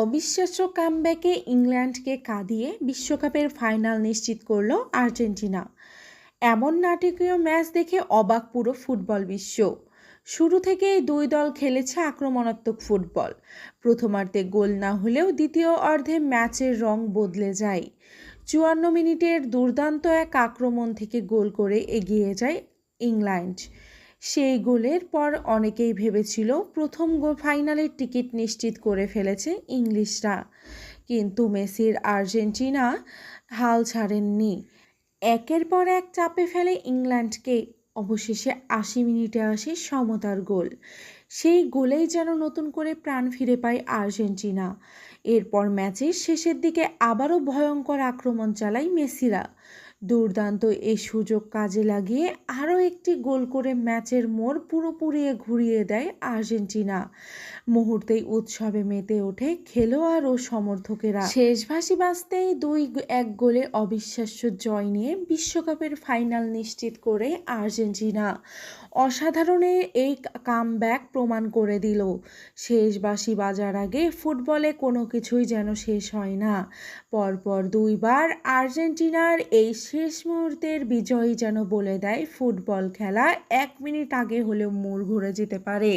অবিশ্বাস্য কামব্যাকে ইংল্যান্ডকে কাঁদিয়ে বিশ্বকাপের ফাইনাল নিশ্চিত করল আর্জেন্টিনা। এমন নাটকীয় ম্যাচ দেখে অবাক পুরো ফুটবল বিশ্ব। শুরু থেকেই দুই দল খেলেছে আক্রমণাত্মক ফুটবল। প্রথমার্ধে গোল না হলেও দ্বিতীয় অর্ধে ম্যাচের রং বদলে যায়। 54 মিনিটের দুর্দান্ত এক আক্রমণ থেকে গোল করে এগিয়ে যায় ইংল্যান্ড। সেই গোলের পর অনেকেই ভেবেছিল প্রথম ফাইনালের টিকিট নিশ্চিত করে ফেলেছে ইংলিশরা, কিন্তু মেসির আর্জেন্টিনা হাল ছাড়েননি। একের পর এক চাপে ফেলে ইংল্যান্ডকে। অবশেষে 80 মিনিটে আসে সমতার গোল। সেই গোলেই যেন নতুন করে প্রাণ ফিরে পায় আর্জেন্টিনা। এরপর ম্যাচের শেষের দিকে আবারও ভয়ঙ্কর আক্রমণ চালায় মেসিরা। দুর্দান্ত এই সুযোগ কাজে লাগিয়ে আরও একটি গোল করে ম্যাচের মোড় পুরোপুরি ঘুরিয়ে দেয় আর্জেন্টিনা। মুহূর্তেই উৎসবে মেতে ওঠে খেলোয়াড় ও সমর্থকেরা। শেষ ভাসি বাজতেই 2-1 গোলে অবিশ্বাস্য জয় নিয়ে বিশ্বকাপের ফাইনাল নিশ্চিত করে আর্জেন্টিনা। অসাধারণ এই কামব্যাক প্রমাণ করে দিল, শেষ বাঁশি বাজার আগে ফুটবলে কোনো কিছুই যেন শেষ হয় না। পরপর দুইবার আর্জেন্টিনার এই শেষ মুহূর্তের বিজয়ই যেন বলে দেয় ফুটবল খেলা 1 মিনিট আগে হলেও মোড় ঘুরে যেতে পারে।